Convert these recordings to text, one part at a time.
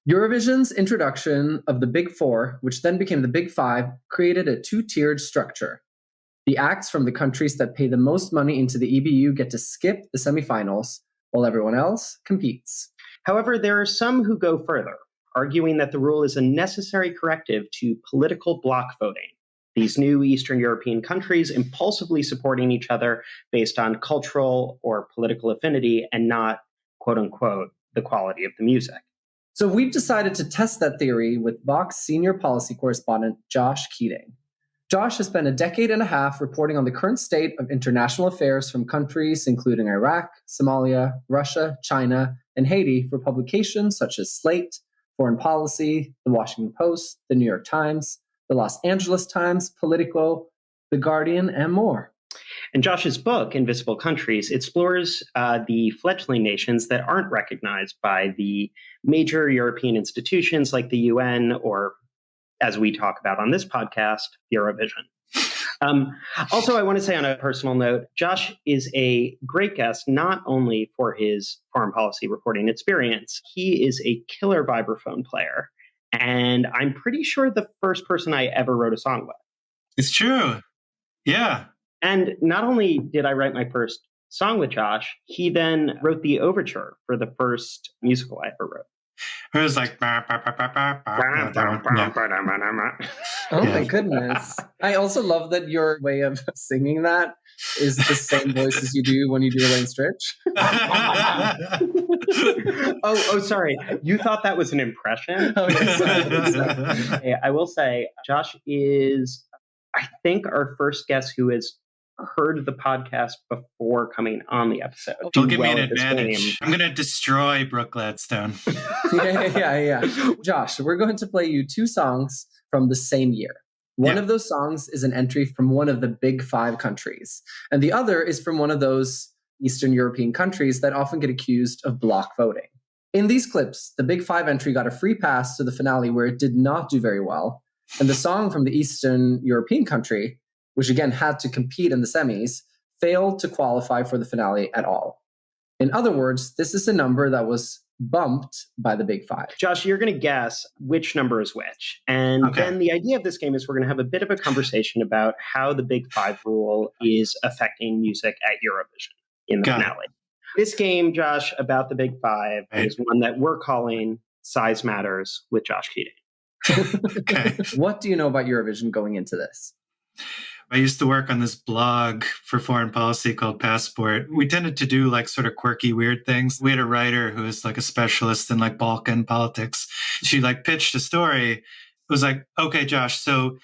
Eurovision's introduction of the Big Four, which then became the Big Five, created a two-tiered structure. The acts from the countries that pay the most money into the EBU get to skip the semifinals, while everyone else competes. However, there are some who go further, arguing that the rule is a necessary corrective to political bloc voting. These new Eastern European countries impulsively supporting each other based on cultural or political affinity and not, quote unquote, the quality of the music. So we've decided to test that theory with Vox senior policy correspondent Josh Keating. Josh has spent a decade and a half reporting on the current state of international affairs from countries including Iraq, Somalia, Russia, China, and Haiti for publications such as Slate, Foreign Policy, The Washington Post, The New York Times, The Los Angeles Times, Politico, The Guardian, and more. And Josh's book, Invisible Countries, explores the fledgling nations that aren't recognized by the major European institutions like the UN or, as we talk about on this podcast, Eurovision. Also, I want to say on a personal note, Josh is a great guest, not only for his foreign policy reporting experience, he is a killer vibraphone player. And I'm pretty sure the first person I ever wrote a song with. It's true. Yeah. And not only did I write my first song with Josh, he then wrote the overture for the first musical I ever wrote. It was like... Oh my goodness. I also love that your way of singing that is the same voice as you do when you do Elaine Stritch. Oh, sorry. You thought that was an impression? Oh, yes. Hey, I will say, Josh is, I think, our first guest who has heard the podcast before coming on the episode. Don't give me an advantage. I'm going to destroy Brooke Gladstone. Yeah. Josh, we're going to play you two songs from the same year. One of those songs is an entry from one of the Big Five countries, and the other is from one of those Eastern European countries that often get accused of bloc voting. In these clips, the Big Five entry got a free pass to the finale where it did not do very well, and the song from the Eastern European country, which again had to compete in the semis, failed to qualify for the finale at all. In other words, this is a number that was bumped by the Big Five. Josh, you're going to guess which number is which. And then the idea of this game is we're going to have a bit of a conversation about how the Big Five rule is affecting music at Eurovision in the finale. This game, Josh, about the Big Five is one that we're calling Size Matters with Josh Keating. Okay. What do you know about Eurovision going into this? I used to work on this blog for foreign policy called Passport. We tended to do like sort of quirky, weird things. We had a writer who was like a specialist in like Balkan politics. She like pitched a story. It was like, okay, Josh, so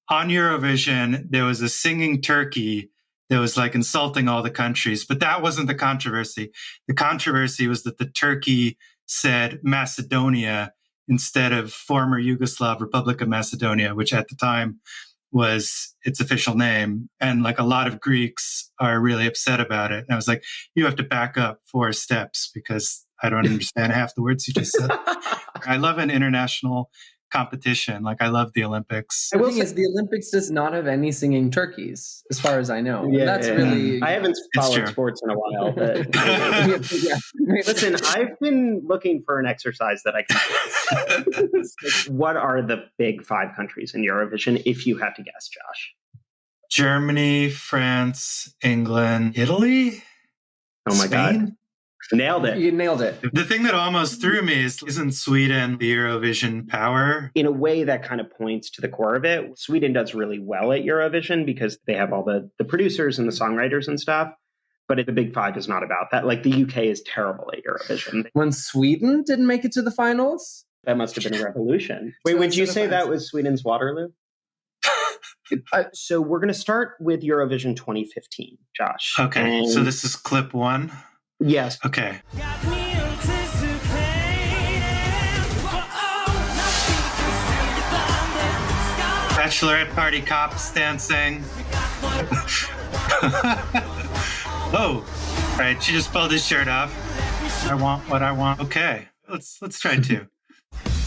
on Eurovision, there was a singing turkey that was like insulting all the countries, but that wasn't the controversy. The controversy was that the turkey said Macedonia instead of former Yugoslav Republic of Macedonia, which at the time was its official name. And like a lot of Greeks are really upset about it. And I was like, you have to back up 4 steps because I don't understand half the words you just said. I love an international competition. Like I love the Olympics. The thing is, the Olympics does not have any singing turkeys, as far as I know. Really... I haven't followed sports in a while. But listen, I've been looking for an exercise that I can do. What are the Big Five countries in Eurovision, if you had to guess, Josh? Germany, France, England, Italy? Oh my God. Nailed it. You nailed it. The thing that almost threw me is, isn't Sweden the Eurovision power? In a way that kind of points to the core of it. Sweden does really well at Eurovision because they have all the producers and the songwriters and stuff. But the Big Five is not about that. Like the UK is terrible at Eurovision. When Sweden didn't make it to the finals? That must have been a revolution. Wait, would you say that was Sweden's Waterloo? So we're going to start with Eurovision 2015, Josh. Okay, so this is clip 1? Yes. Okay. Bachelorette party cops dancing. Oh, right. She just pulled his shirt off. I want what I want. Okay, let's try 2.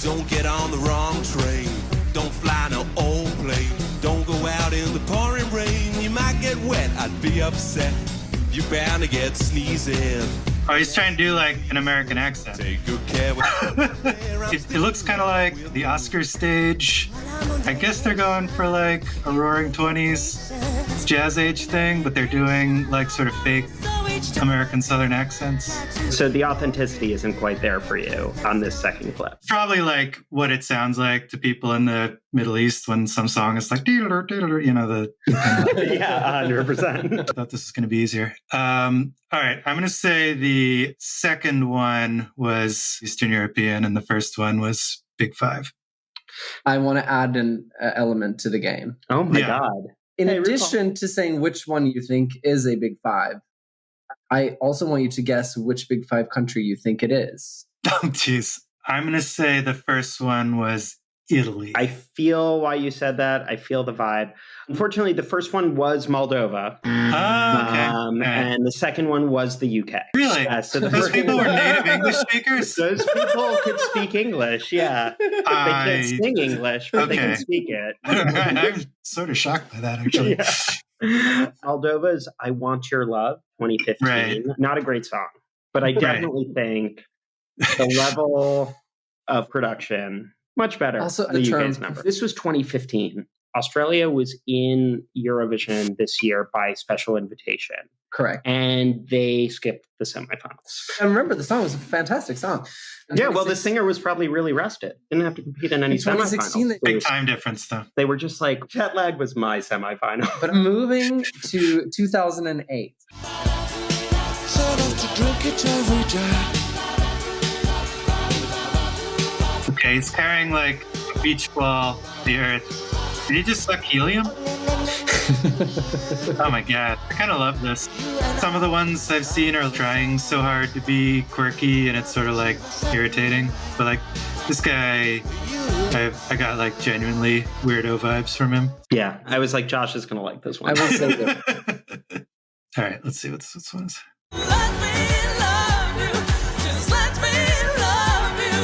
Don't get on the wrong train. Don't fly no old plane. Don't go out in the pouring rain. You might get wet. I'd be upset. You're bound to get sneezing. Oh, he's trying to do like an American accent. Take good care It looks kind of like the Oscar stage. I guess they're going for like a Roaring 20s jazz age thing, but they're doing like sort of fake American Southern accents. So the authenticity isn't quite there for you on this second clip. Probably like what it sounds like to people in the Middle East when some song is like, you know, the Yeah, 100%. I thought this was going to be easier. All right, I'm going to say the second one was Eastern European and the first one was Big Five. I want to add an element to the game. Oh my Yeah. God. In Hey, addition to saying which one you think is a Big Five, I also want you to guess which Big Five country you think it is. Oh, geez. I'm going to say the first one was Italy. I feel why you said that. I feel the vibe. Unfortunately, the first one was Moldova. Oh, okay. And the second one was the UK. Really? So the Those first people were one- native English speakers? Those people could speak English, yeah. They can't sing English, but they can Okay. speak it. I'm sort of shocked by that, actually. Yeah. Moldova's I Want Your Love, 2015. Right. Not a great song, but I definitely think the level of production, much better Also, than the the UK's term- number. This was 2015. Australia was in Eurovision this year by special invitation, Correct. and they skipped the semifinals. And remember, the song was a fantastic song. In Yeah, well, the 2016 singer was probably really rested. Didn't have to compete in any In 2016, semifinals. Big time difference, though. They were just like, jet lag was my semifinal. But moving to 2008. Set off to drink it every day. Okay, he's carrying like a beach ball, the earth. Did he just suck helium? Oh my God, I kind of love this. Some of the ones I've seen are trying so hard to be quirky and it's sort of like irritating. But like this guy, I got like genuinely weirdo vibes from him. Yeah, I was like, Josh is going to like this one. I will say that All right, let's see what this one is. Let me love you. Just let me love you.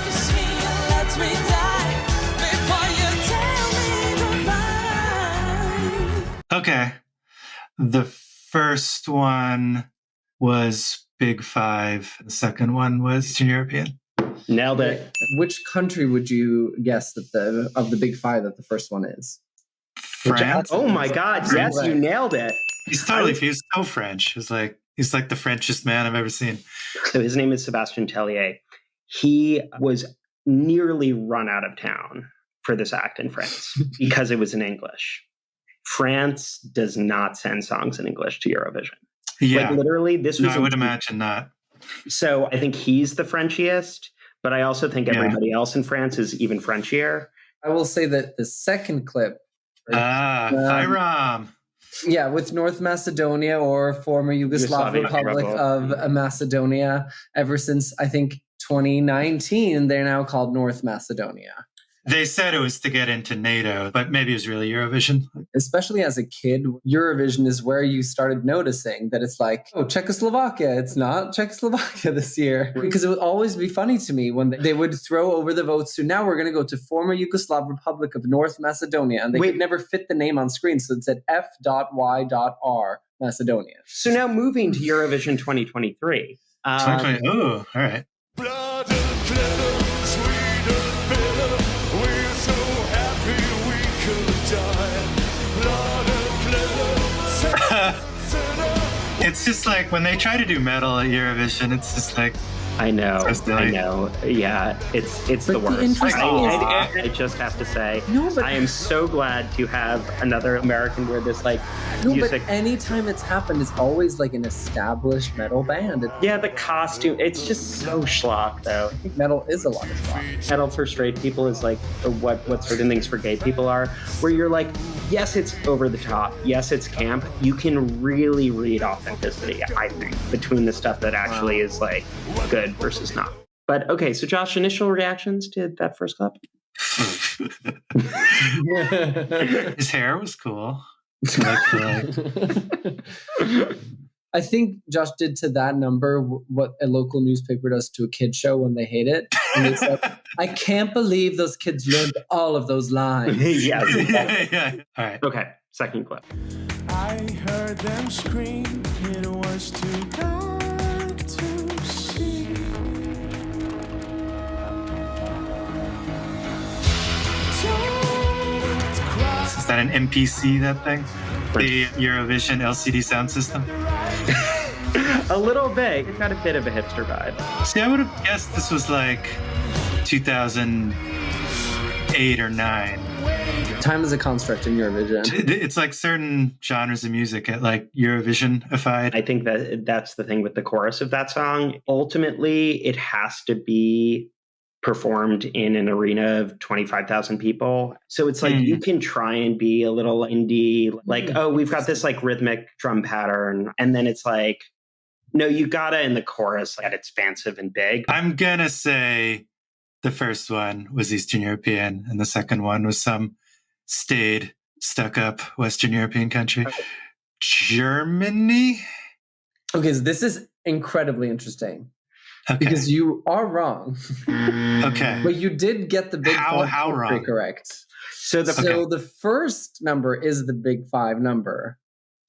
Kiss me and let me die before you tell me goodbye. Okay. The first one was Big Five. The second one was Eastern European. Nailed it. which country would you guess that of the Big Five that the first one is? France. Oh my God. Yes, you nailed it. He's so French. He's like the Frenchest man I've ever seen. So his name is Sebastien Tellier. He was nearly run out of town for this act in France because it was in English. France does not send songs in English to Eurovision. Yeah. Like literally, this was. I would imagine not. So I think he's the Frenchiest, but I also think everybody else in France is even Frenchier. I will say that the second clip, Fyrom. yeah, with North Macedonia or former Yugoslav Yugoslavia Republic Republic. of Macedonia, ever since I think 2019, they're now called North Macedonia. They said it was to get into NATO, but maybe it was really Eurovision. Especially as a kid, Eurovision is where you started noticing that it's like, oh, Czechoslovakia, it's not Czechoslovakia this year. Because it would always be funny to me when they would throw over the votes to now we're going to go to former Yugoslav Republic of North Macedonia. And they could never fit the name on screen. So it said F.Y.R. Macedonia. So now moving to Eurovision 2023. 2020. Oh, all right. Blood and glitter, sweet and bitter. We're so happy we could die. Blood and glitter. It's just like when they try to do metal at Eurovision, it's just like I know. Yeah, it's the But the worst. interesting is- I just have to say, No, but- I am so glad to have another American where this like No, music. but anytime it's happened, it's always like an established metal band. Yeah, the costume. It's just so schlock, though. I think metal is a lot of fun. Metal for straight people is like what certain things for gay people are, where you're like, yes, it's over the top. Yes, it's camp. You can really read authenticity, I think, between the stuff that actually is like good versus not. But okay, so Josh, initial reactions to that first clip? his hair was cool. I think Josh did to that number what a local newspaper does to a kid show when they hate it. And it's like, I can't believe those kids learned all of those lines. Yeah. Yeah. All right. Okay, second clip. I heard them scream, it was too dark that an MPC, that thing? The Eurovision LCD sound system? A little bit. It got a bit of a hipster vibe. See, I would have guessed this was like 2008 or 9. Time is a construct in Eurovision. It's like certain genres of music get like Eurovision-ified. I think that's the thing with the chorus of that song. Ultimately, it has to be performed in an arena of 25,000 people. So it's like you can try and be a little indie, like, oh, we've got this like rhythmic drum pattern. And then it's like, no, you gotta in the chorus get expansive and big. I'm gonna say the first one was Eastern European and the second one was some staid, stuck-up Western European country. Germany? Okay, so this is incredibly interesting. Okay. Because you are wrong. Okay. But you did get the big How wrong? correct. So the first number is the big 5 number.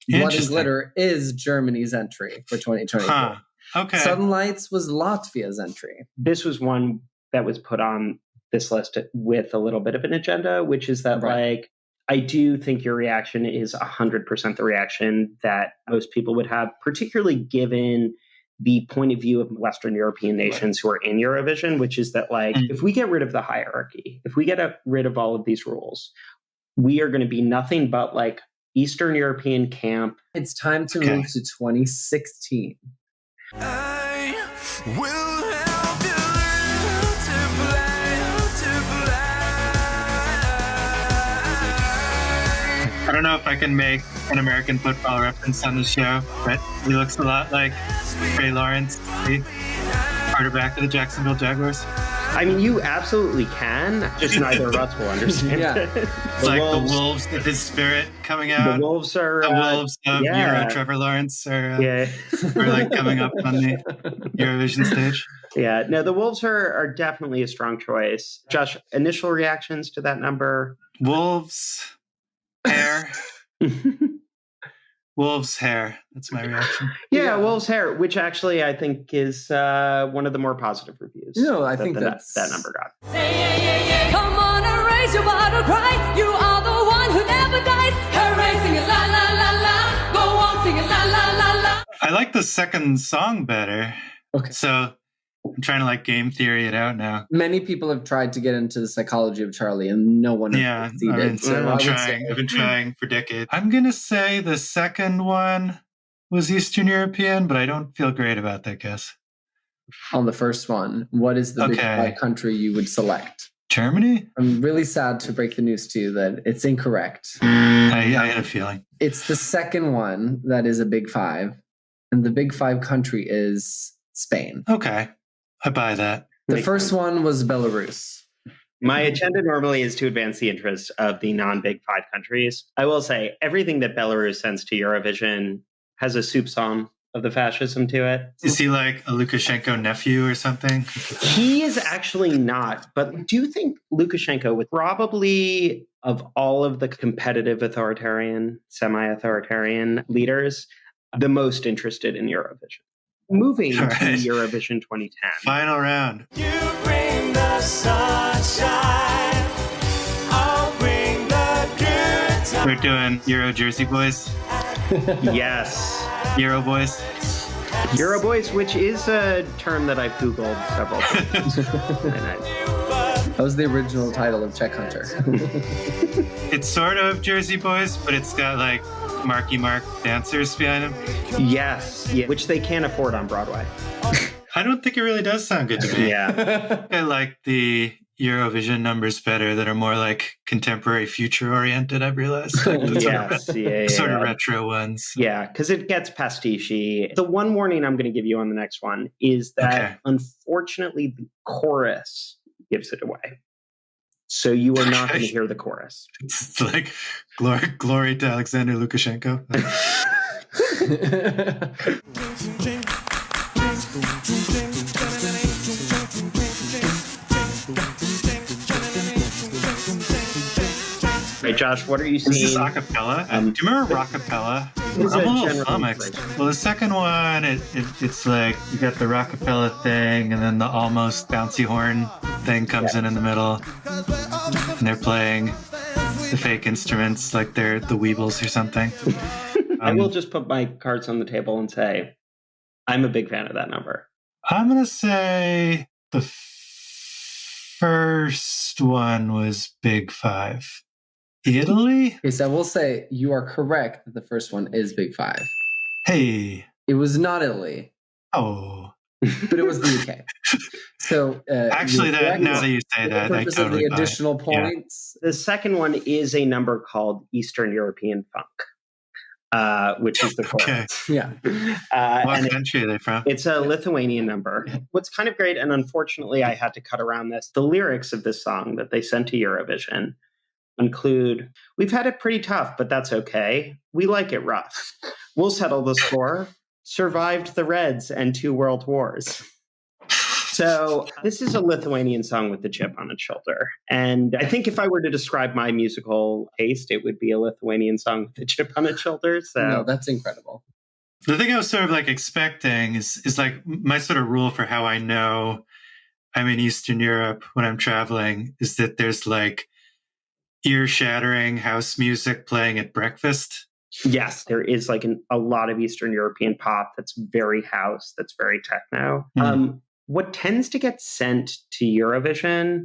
Blood and Glitter is Germany's entry for 2024. Huh. Okay. Sudden Lights was Latvia's entry. this was one that was put on this list with a little bit of an agenda, which is that like, I do think your reaction is 100% the reaction that most people would have, particularly given the point of view of Western European nations who are in Eurovision, which is that like, if we get rid of the hierarchy, if we get rid of all of these rules, we are going to be nothing but like Eastern European camp. It's time to move to 2016. I will help you learn to fly, I don't know if I can make an American football reference on the show, but he looks a lot like Ray Lawrence, the quarterback of the Jacksonville Jaguars. I mean, you absolutely can, just neither of us will understand it. It's like the wolves of his spirit coming out. The wolves are... The wolves of Euro Trevor Lawrence are like coming up on the Eurovision stage. Yeah, no, the wolves are definitely a strong choice. Josh, initial reactions to that number? Wolves, hair. Wolves' hair. That's my reaction. Yeah, wolves' hair, which actually I think is one of the more positive reviews. No, I think that number got. Come on and raise your battle cry. You are the one who never dies. Hooray, sing it la la la la. Go on, sing it la la la la. I like the second song better. Okay. So I'm trying to like game theory it out now. Many people have tried to get into the psychology of Charlie, and no one has succeeded. I've been trying for decades. I'm going to say the second one was Eastern European, but I don't feel great about that guess. On the first one, what is the big 5 country you would select? Germany? I'm really sad to break the news to you that it's incorrect. I had a feeling. It's the second one that is a big 5, and the big 5 country is Spain. Okay. I buy that. The first one was Belarus. My agenda normally is to advance the interests of the non-big 5 countries. I will say everything that Belarus sends to Eurovision has a soupçon of the fascism to it. Is he like a Lukashenko nephew or something? He is actually not, but I do think Lukashenko would probably, of all of the competitive authoritarian, semi-authoritarian leaders, the most interested in Eurovision. Moving to Eurovision 2010. Final round. You bring the sunshine. I'll bring the good time. We're doing Euro Jersey Boys. Yes. Euro Boys. Euro Boys, which is a term that I've Googled several times. That was the original title of Czech Hunter. It's sort of Jersey Boys, but it's got like Marky Mark dancers behind them. Yes, which they can't afford on Broadway. I don't think it really does sound good to me. Yeah. I like the Eurovision numbers better that are more like contemporary future oriented, I've realized. Like the sort of retro ones. Yeah, because it gets pastiche. The one warning I'm going to give you on the next one is that unfortunately the chorus gives it away. So you are not going to hear the chorus. It's like glory to Alexander Lukashenko. Right, Josh, what are you seeing? This is acapella. Do you remember rockapella? I'm a little flummoxed. Well, the second one, it's like you got the rockapella thing, and then the almost bouncy horn thing comes in the middle, and they're playing. the fake instruments, like they're the Weebles or something. I will just put my cards on the table and say, I'm a big fan of that number. I'm going to say the first one was Big Five. Italy? Okay, so I will say you are correct that the first one is Big Five. Hey. It was not Italy, Oh. but it was the UK. So actually, now that you say that, I purpose totally of the additional points. The second one is a number called Eastern European Funk, which is the chorus. Yeah. What country are they from? It's a Lithuanian number. What's kind of great, and unfortunately I had to cut around this, the lyrics of this song that they sent to Eurovision include, "We've had it pretty tough, but that's okay. We like it rough. We'll settle the score. Survived the Reds and 2 world wars." So this is a Lithuanian song with the chip on its shoulder. And I think if I were to describe my musical taste, it would be a Lithuanian song with the chip on its shoulder. So No, that's incredible. The thing I was sort of like expecting is like my sort of rule for how I know I'm in Eastern Europe when I'm traveling is that there's like ear-shattering house music playing at breakfast. Yes, there is like a lot of Eastern European pop that's very house, that's very techno. What tends to get sent to Eurovision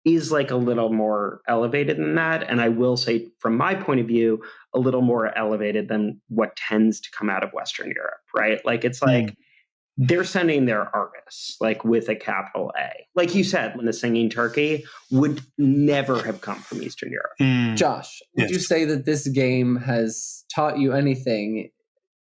is like a little more elevated than that. And I will say, from my point of view, a little more elevated than what tends to come out of Western Europe, right? Like it's like they're sending their artists like with a capital A. Like you said, when the Singing Turkey would never have come from Eastern Europe. Josh, would you say that this game has taught you anything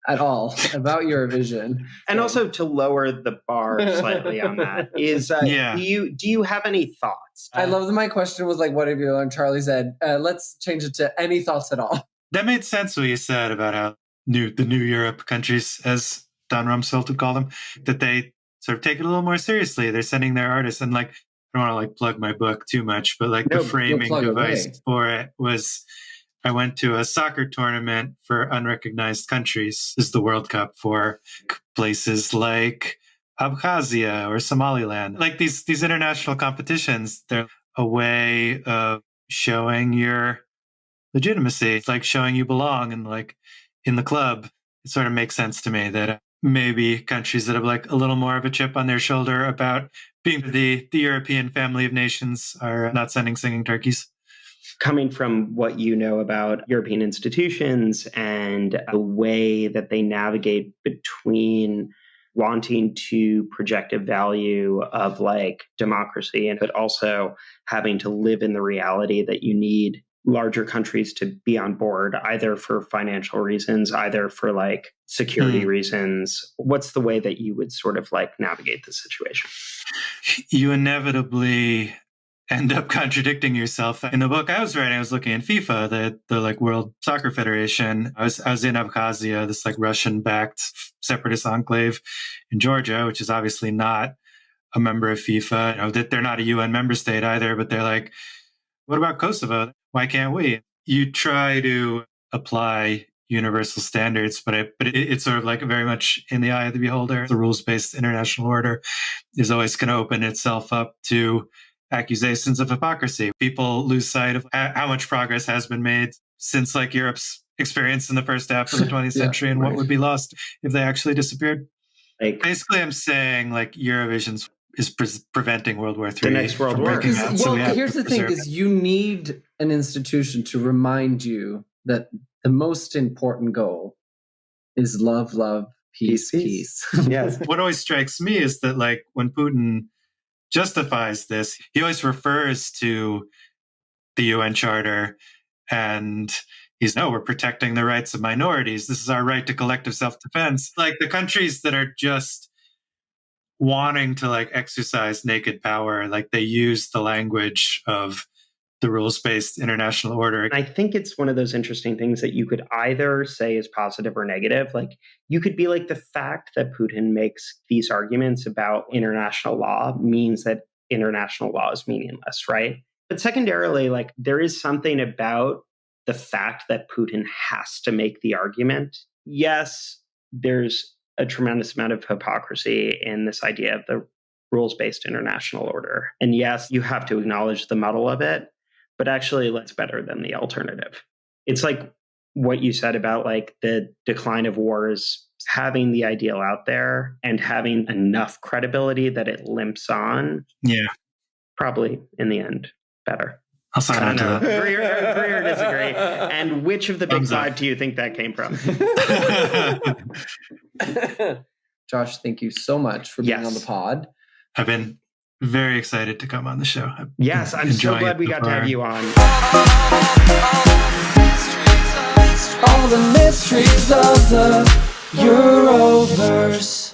at all about Eurovision? And also to lower the bar slightly on that is, do you have any thoughts? I love that my question was like, what have you learned? Charlie said, let's change it to any thoughts at all. That made sense what you said about how the new Europe countries, as Don Rumsfeld would call them, that they sort of take it a little more seriously. They're sending their artists, and like, I don't want to like plug my book too much, but like the framing device for it was, I went to a soccer tournament for unrecognized countries. This is the World Cup for places like Abkhazia or Somaliland. Like these international competitions, they're a way of showing your legitimacy. It's like showing you belong and like in the club. It sort of makes sense to me that maybe countries that have like a little more of a chip on their shoulder about being the European family of nations are not sending singing turkeys. Coming from what you know about European institutions and the way that they navigate between wanting to project a value of like democracy, and but also having to live in the reality that you need larger countries to be on board, either for financial reasons, either for like security reasons. What's the way that you would sort of like navigate the situation? You inevitably end up contradicting yourself. In the book I was writing, I was looking at FIFA, the like World Soccer Federation. I was in Abkhazia, this like Russian-backed separatist enclave in Georgia, which is obviously not a member of FIFA. You know, that they're not a UN member state either, but they're like, what about Kosovo? Why can't we? You try to apply universal standards, but it's sort of like very much in the eye of the beholder. The rules-based international order is always going to open itself up to accusations of hypocrisy. People lose sight of how much progress has been made since like Europe's experience in the first half of the 20th century and what would be lost if they actually disappeared. Like, basically, I'm saying like Eurovision is preventing World War III. The next World War. Well, here's the thing: is you need an institution to remind you that the most important goal is love, love, peace, peace. Yes. What always strikes me is that like when Putin justifies this, he always refers to the UN Charter and we're protecting the rights of minorities. This is our right to collective self-defense. Like the countries that are just wanting to like exercise naked power, like they use the language of the rules-based international order. I think it's one of those interesting things that you could either say is positive or negative. Like you could be like, the fact that Putin makes these arguments about international law means that international law is meaningless, right? But secondarily, like there is something about the fact that Putin has to make the argument. Yes, there's a tremendous amount of hypocrisy in this idea of the rules-based international order. And yes, you have to acknowledge the muddle of it. but actually it's better than the alternative. It's like what you said about like the decline of wars, having the ideal out there and having enough credibility that it limps on. Yeah. Probably in the end, better. I'll sign on to that. Agree or disagree. And which of the big Thumbs up. five do you think that came from? Josh, thank you so much for being Yes. on the pod. I've been very excited to come on the show. I've Yes, been I'm so enjoying glad it we so got to have far. you on. All the mysteries of the Euroverse.